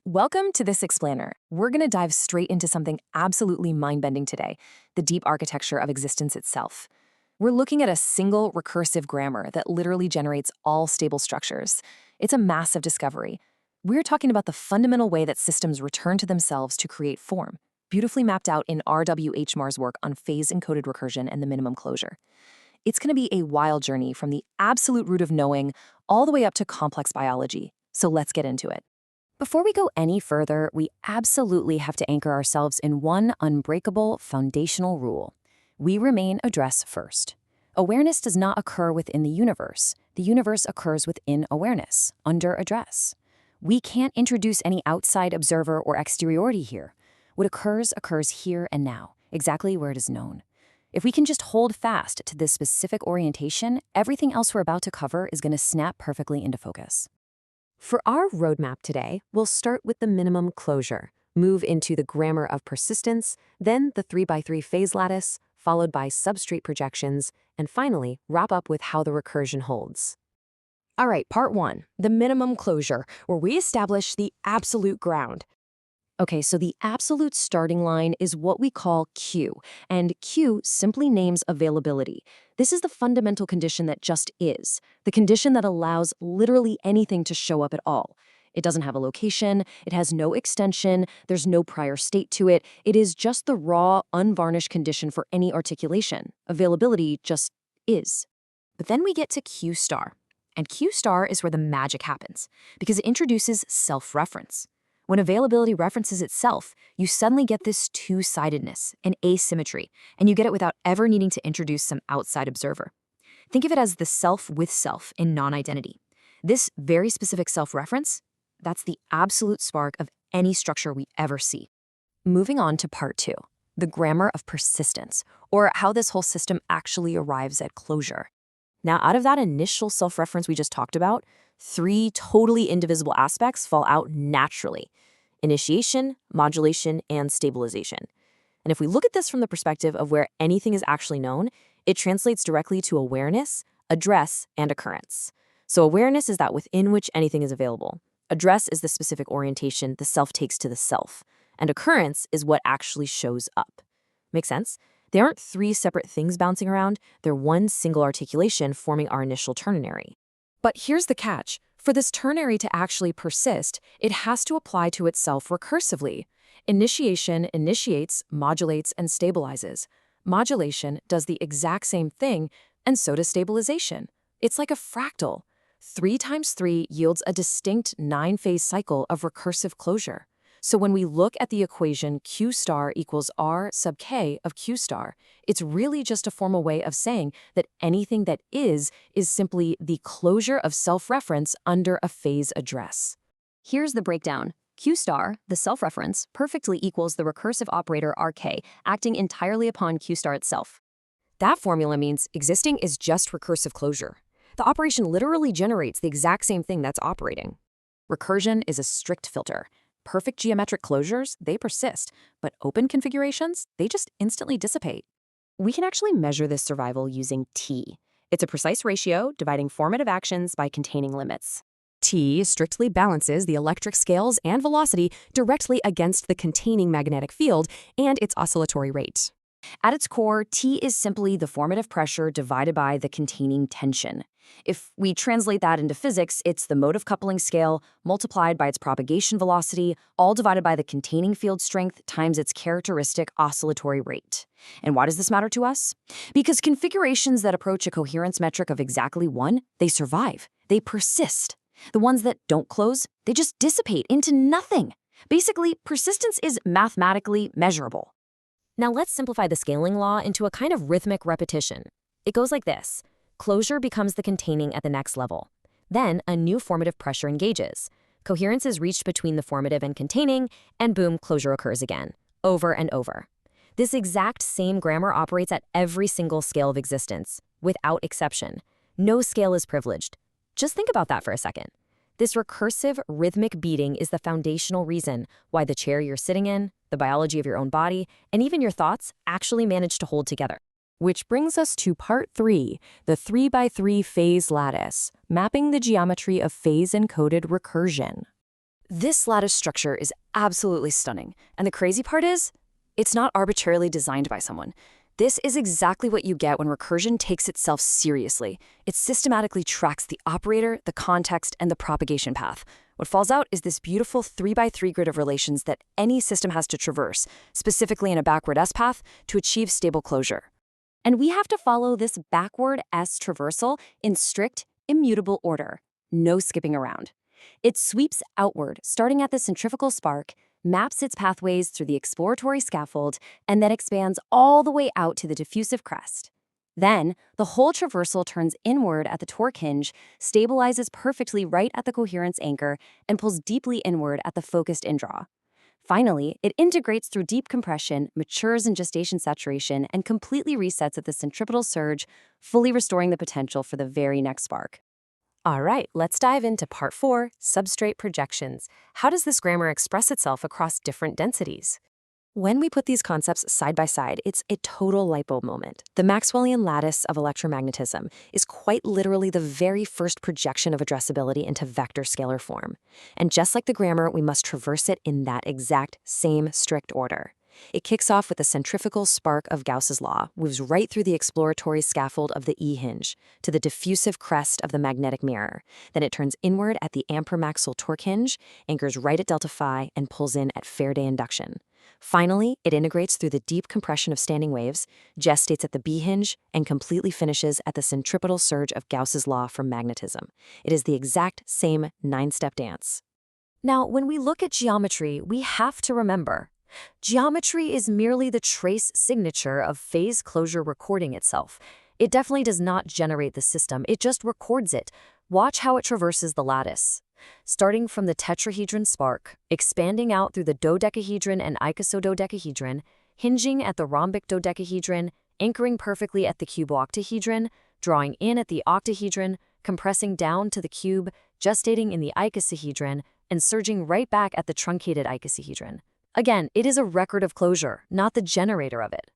Welcome to this explainer. We're going to dive straight into something absolutely mind-bending today, the deep architecture of existence itself. We're looking at a single recursive grammar that literally generates all stable structures. It's a massive discovery. We're talking about the fundamental way that systems return to themselves to create form, beautifully mapped out in R.W. Mar's work on phase-encoded recursion and the minimum closure. It's going to be a wild journey from the absolute root of knowing all the way up to complex biology. So let's get into it. Before we go any further, we absolutely have to anchor ourselves in one unbreakable foundational rule. We remain address first. Awareness does not occur within the universe. The universe occurs within awareness, under address. We can't introduce any outside observer or exteriority here. What occurs here and now, exactly where it is known. If we can just hold fast to this specific orientation, everything else we're about to cover is going to snap perfectly into focus. For our roadmap today, we'll start with the minimum closure, move into the grammar of persistence, then the 3x3 phase lattice, followed by substrate projections, and finally wrap up with how the recursion holds. All right, part 1, the minimum closure, where we establish the absolute ground. Okay, so the absolute starting line is what we call Q, and Q simply names availability. This is the fundamental condition that just is, the condition that allows literally anything to show up at all. It doesn't have a location, it has no extension, there's no prior state to it. It is just the raw, unvarnished condition for any articulation. Availability just is. But then we get to Q star, and Q star is where the magic happens, because it introduces self-reference. When availability references itself, you suddenly get this two-sidedness, an asymmetry, and you get it without ever needing to introduce some outside observer. Think of it as the self with self in non-identity. This very specific self-reference, that's the absolute spark of any structure we ever see. Moving on to part 2, the grammar of persistence, or how this whole system actually arrives at closure. Now, out of that initial self-reference we just talked about, 3 totally indivisible aspects fall out naturally: initiation, modulation, and stabilization. And if we look at this from the perspective of where anything is actually known, it translates directly to awareness, address, and occurrence. So awareness is that within which anything is available. Address is the specific orientation the self takes to the self. And occurrence is what actually shows up. Make sense? They aren't 3 separate things bouncing around, they're one single articulation forming our initial ternary. But here's the catch. For this ternary to actually persist, it has to apply to itself recursively. Initiation initiates, modulates, and stabilizes. Modulation does the exact same thing, and so does stabilization. It's like a fractal. 3 times 3 yields a distinct 9-phase cycle of recursive closure. So when we look at the equation Q star equals R sub K of Q star, it's really just a formal way of saying that anything that is simply the closure of self-reference under a phase address. Here's the breakdown. Q star, the self-reference, perfectly equals the recursive operator RK, acting entirely upon Q star itself. That formula means existing is just recursive closure. The operation literally generates the exact same thing that's operating. Recursion is a strict filter. Perfect geometric closures, they persist, but open configurations, they just instantly dissipate. We can actually measure this survival using T. It's a precise ratio dividing formative actions by containing limits. T strictly balances the electric scales and velocity directly against the containing magnetic field and its oscillatory rate. At its core, T is simply the formative pressure divided by the containing tension. If we translate that into physics, it's the motive coupling scale multiplied by its propagation velocity, all divided by the containing field strength times its characteristic oscillatory rate. And why does this matter to us? Because configurations that approach a coherence metric of exactly 1, they survive, they persist. The ones that don't close, they just dissipate into nothing. Basically, persistence is mathematically measurable. Now let's simplify the scaling law into a kind of rhythmic repetition. It goes like this. Closure becomes the containing at the next level. Then a new formative pressure engages. Coherence is reached between the formative and containing, and boom, closure occurs again, over and over. This exact same grammar operates at every single scale of existence, without exception. No scale is privileged. Just think about that for a second. This recursive, rhythmic beating is the foundational reason why the chair you're sitting in, the biology of your own body, and even your thoughts actually manage to hold together. Which brings us to part 3, the 3x3 phase lattice, mapping the geometry of phase-encoded recursion. This lattice structure is absolutely stunning, and the crazy part is, it's not arbitrarily designed by someone. This is exactly what you get when recursion takes itself seriously. It systematically tracks the operator, the context, and the propagation path. What falls out is this beautiful 3x3 grid of relations that any system has to traverse, specifically in a backward S-path, to achieve stable closure. And we have to follow this backward S traversal in strict, immutable order. No skipping around. It sweeps outward, starting at the centrifugal spark, maps its pathways through the exploratory scaffold, and then expands all the way out to the diffusive crest. Then, the whole traversal turns inward at the torque hinge, stabilizes perfectly right at the coherence anchor, and pulls deeply inward at the focused indraw. Finally, it integrates through deep compression, matures in gestation saturation, and completely resets at the centripetal surge, fully restoring the potential for the very next spark. All right, let's dive into part 4, substrate projections. How does this grammar express itself across different densities? When we put these concepts side by side, it's a total light bulb moment. The Maxwellian lattice of electromagnetism is quite literally the very first projection of addressability into vector scalar form. And just like the grammar, we must traverse it in that exact same strict order. It kicks off with the centrifugal spark of Gauss's law, moves right through the exploratory scaffold of the E hinge to the diffusive crest of the magnetic mirror. Then it turns inward at the ampermaximum torque hinge, anchors right at delta phi, and pulls in at Faraday induction. Finally, it integrates through the deep compression of standing waves, gestates at the B hinge, and completely finishes at the centripetal surge of Gauss's law from magnetism. It is the exact same 9-step dance. Now, when we look at geometry, we have to remember, geometry is merely the trace signature of phase closure recording itself. It definitely does not generate the system, it just records it. Watch how it traverses the lattice. Starting from the tetrahedron spark, expanding out through the dodecahedron and icosododecahedron, hinging at the rhombic dodecahedron, anchoring perfectly at the cubo-octahedron, drawing in at the octahedron, compressing down to the cube, gestating in the icosahedron, and surging right back at the truncated icosahedron. Again, it is a record of closure, not the generator of it.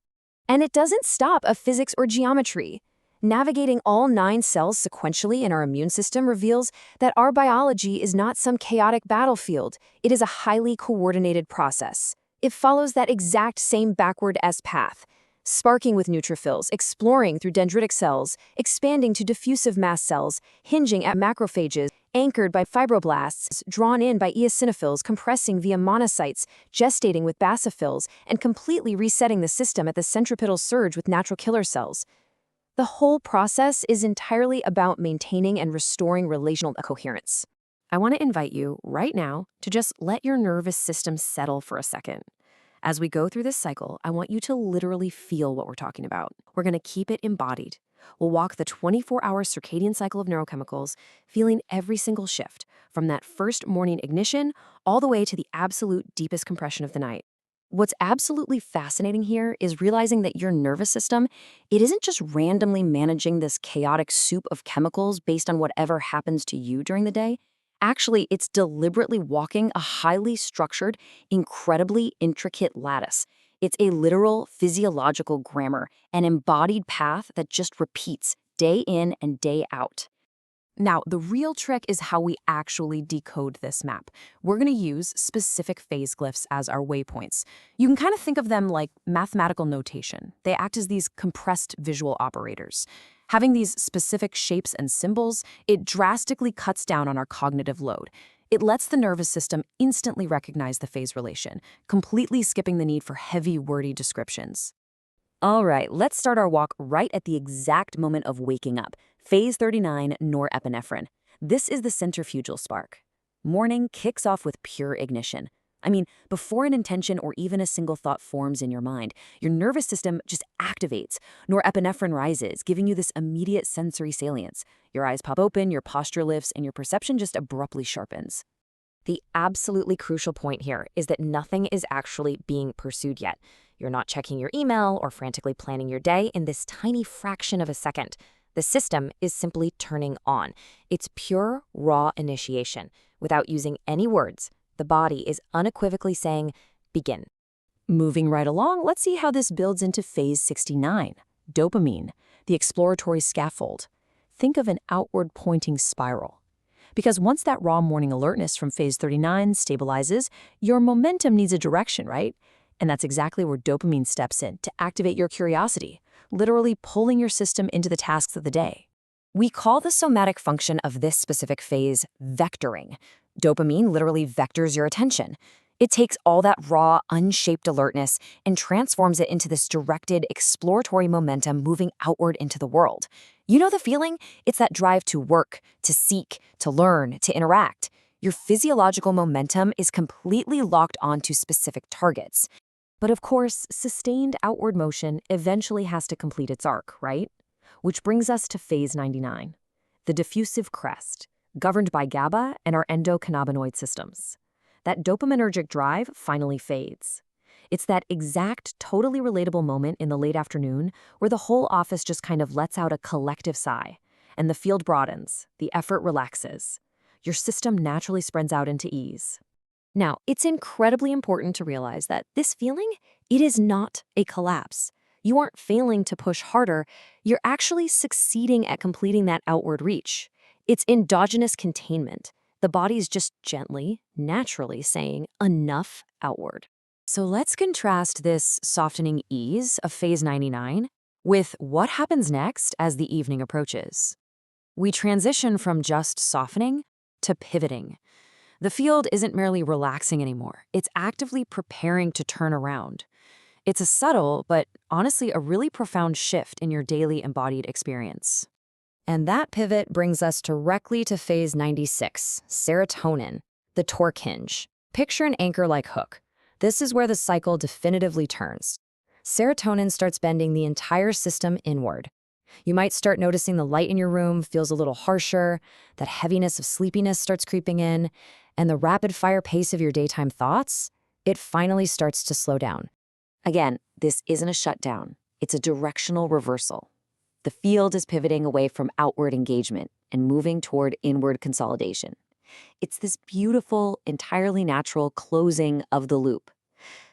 And it doesn't stop at physics or geometry. Navigating all 9 cells sequentially in our immune system reveals that our biology is not some chaotic battlefield. It is a highly coordinated process. It follows that exact same backward S path, sparking with neutrophils, exploring through dendritic cells, expanding to diffusive mast cells, hinging at macrophages, anchored by fibroblasts, drawn in by eosinophils, compressing via monocytes, gestating with basophils, and completely resetting the system at the centripetal surge with natural killer cells. The whole process is entirely about maintaining and restoring relational coherence. I want to invite you right now to just let your nervous system settle for a second. As we go through this cycle, I want you to literally feel what we're talking about. We're going to keep it embodied. We'll walk the 24-hour circadian cycle of neurochemicals, feeling every single shift, from that first morning ignition all the way to the absolute deepest compression of the night. What's absolutely fascinating here is realizing that your nervous system, it isn't just randomly managing this chaotic soup of chemicals based on whatever happens to you during the day. Actually, it's deliberately walking a highly structured, incredibly intricate lattice. It's a literal physiological grammar, an embodied path that just repeats day in and day out. Now, the real trick is how we actually decode this map. We're going to use specific phase glyphs as our waypoints. You can kind of think of them like mathematical notation. They act as these compressed visual operators. Having these specific shapes and symbols, it drastically cuts down on our cognitive load. It lets the nervous system instantly recognize the phase relation, completely skipping the need for heavy, wordy descriptions. All right, let's start our walk right at the exact moment of waking up. Phase 39, norepinephrine. This is the centrifugal spark. Morning kicks off with pure ignition. I mean, before an intention or even a single thought forms in your mind, your nervous system just activates. Norepinephrine rises, giving you this immediate sensory salience. Your eyes pop open, your posture lifts, and your perception just abruptly sharpens. The absolutely crucial point here is that nothing is actually being pursued yet. You're not checking your email or frantically planning your day in this tiny fraction of a second. The system is simply turning on. It's pure, raw initiation. Without using any words, the body is unequivocally saying, begin. Moving right along, let's see how this builds into phase 69, dopamine, the exploratory scaffold. Think of an outward-pointing spiral. Because once that raw morning alertness from phase 39 stabilizes, your momentum needs a direction, right? And that's exactly where dopamine steps in to activate your curiosity, literally pulling your system into the tasks of the day. We call the somatic function of this specific phase vectoring. Dopamine literally vectors your attention. It takes all that raw, unshaped alertness and transforms it into this directed, exploratory momentum moving outward into the world. You know the feeling? It's that drive to work, to seek, to learn, to interact. Your physiological momentum is completely locked onto specific targets. But of course, sustained outward motion eventually has to complete its arc, right? Which brings us to phase 99, the diffusive crest, governed by GABA and our endocannabinoid systems. That dopaminergic drive finally fades. It's that exact, totally relatable moment in the late afternoon where the whole office just kind of lets out a collective sigh, and the field broadens, the effort relaxes. Your system naturally spreads out into ease. Now, it's incredibly important to realize that this feeling, it is not a collapse. You aren't failing to push harder, you're actually succeeding at completing that outward reach. It's endogenous containment. The body's just gently, naturally saying enough outward. So let's contrast this softening ease of phase 99 with what happens next as the evening approaches. We transition from just softening to pivoting. The field isn't merely relaxing anymore, it's actively preparing to turn around. It's a subtle, but honestly a really profound shift in your daily embodied experience. And that pivot brings us directly to phase 96, serotonin, the torque hinge. Picture an anchor-like hook. This is where the cycle definitively turns. Serotonin starts bending the entire system inward. You might start noticing the light in your room feels a little harsher, that heaviness of sleepiness starts creeping in, and the rapid-fire pace of your daytime thoughts, it finally starts to slow down. Again, this isn't a shutdown, it's a directional reversal. The field is pivoting away from outward engagement and moving toward inward consolidation. It's this beautiful, entirely natural closing of the loop.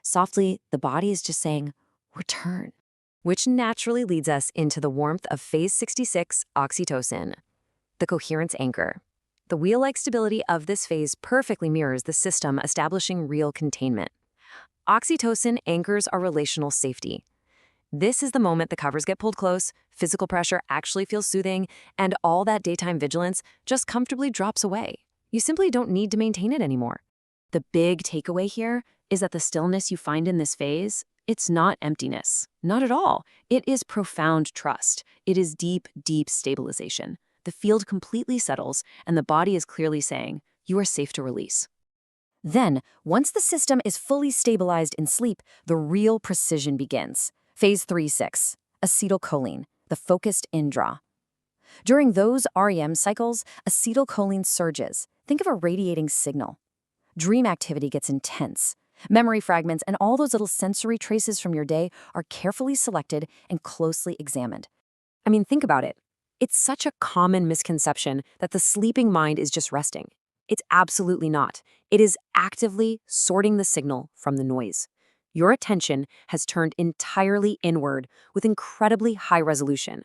Softly, the body is just saying, return, which naturally leads us into the warmth of phase 66, oxytocin, the coherence anchor. The wheel-like stability of this phase perfectly mirrors the system establishing real containment. Oxytocin anchors our relational safety. This is the moment the covers get pulled close, physical pressure actually feels soothing, and all that daytime vigilance just comfortably drops away. You simply don't need to maintain it anymore. The big takeaway here is that the stillness you find in this phase, it's not emptiness. Not at all. It is profound trust. It is deep, deep stabilization. The field completely settles, and the body is clearly saying, you are safe to release. Then, once the system is fully stabilized in sleep, the real precision begins. Phase 36, acetylcholine, the focused in-draw. During those REM cycles, acetylcholine surges. Think of a radiating signal. Dream activity gets intense. Memory fragments and all those little sensory traces from your day are carefully selected and closely examined. I mean, think about it. It's such a common misconception that the sleeping mind is just resting. It's absolutely not. It is actively sorting the signal from the noise. Your attention has turned entirely inward with incredibly high resolution.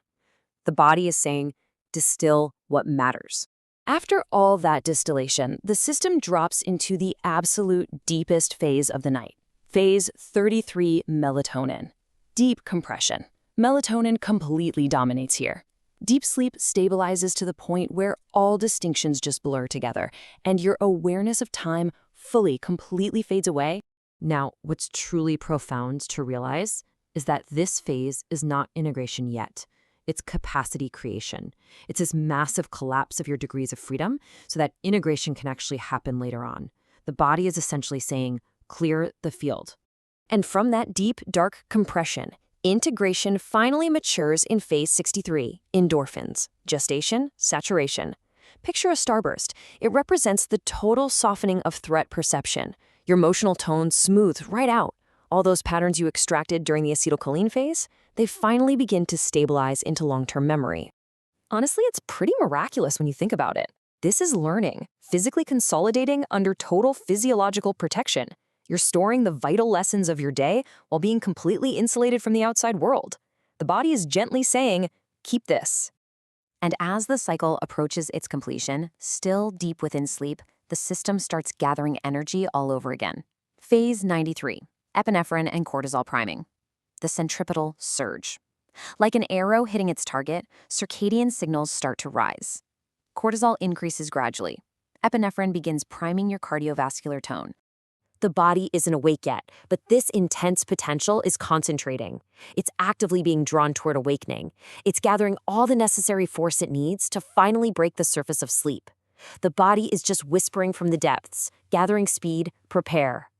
The body is saying, distill what matters. After all that distillation, the system drops into the absolute deepest phase of the night. Phase 33, melatonin. Deep compression. Melatonin completely dominates here. Deep sleep stabilizes to the point where all distinctions just blur together, and your awareness of time fully, completely fades away. Now, what's truly profound to realize is that this phase is not integration yet. It's capacity creation. It's this massive collapse of your degrees of freedom so that integration can actually happen later on. The body is essentially saying, clear the field. And from that deep, dark compression, integration finally matures in phase 63, endorphins, gestation, saturation. Picture a starburst. It represents the total softening of threat perception. Your emotional tone smoothed right out. All those patterns you extracted during the acetylcholine phase, they finally begin to stabilize into long-term memory. Honestly, it's pretty miraculous when you think about it. This is learning, physically consolidating under total physiological protection. You're storing the vital lessons of your day while being completely insulated from the outside world. The body is gently saying, keep this. And as the cycle approaches its completion, still deep within sleep, the system starts gathering energy all over again. Phase 93, epinephrine and cortisol priming. The centripetal surge. Like an arrow hitting its target, circadian signals start to rise. Cortisol increases gradually. Epinephrine begins priming your cardiovascular tone. The body isn't awake yet, but this intense potential is concentrating. It's actively being drawn toward awakening. It's gathering all the necessary force it needs to finally break the surface of sleep. The body is just whispering from the depths, gathering speed, prepare.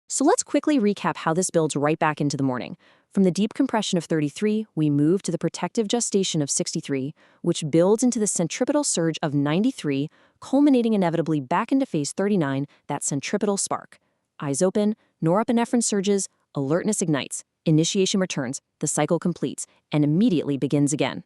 So let's quickly recap how this builds right back into the morning. From the deep compression of 33, we move to the protective gestation of 63, which builds into the centripetal surge of 93, culminating inevitably back into phase 39, that centripetal spark. Eyes open, norepinephrine surges, alertness ignites, initiation returns, the cycle completes, and immediately begins again.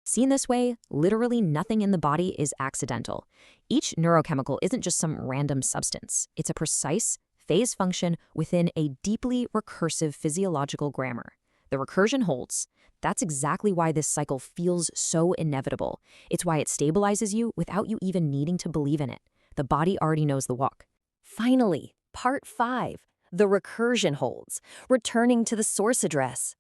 Seen this way, literally nothing in the body is accidental. Each neurochemical isn't just some random substance. It's a precise phase function within a deeply recursive physiological grammar. The recursion holds. That's exactly why this cycle feels so inevitable. It's why it stabilizes you without you even needing to believe in it. The body already knows the walk. Finally, Part 5, the recursion holds, returning to the source address.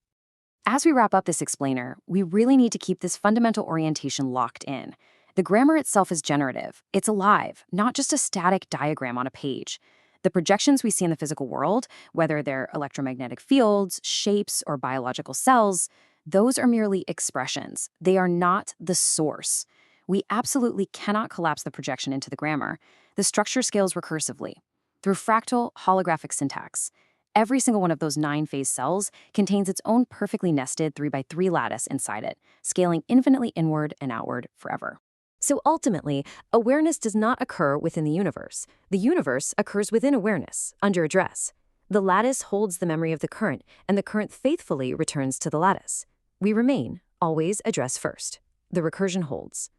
As we wrap up this explainer, we really need to keep this fundamental orientation locked in. The grammar itself is generative. It's alive, not just a static diagram on a page. The projections we see in the physical world, whether they're electromagnetic fields, shapes, or biological cells, those are merely expressions. They are not the source. We absolutely cannot collapse the projection into the grammar. The structure scales recursively through fractal holographic syntax. Every single one of those 9-phase cells contains its own perfectly nested 3x3 lattice inside it, scaling infinitely inward and outward forever. So ultimately, awareness does not occur within the universe. The universe occurs within awareness, under address. The lattice holds the memory of the current, and the current faithfully returns to the lattice. We remain, always address first. The recursion holds.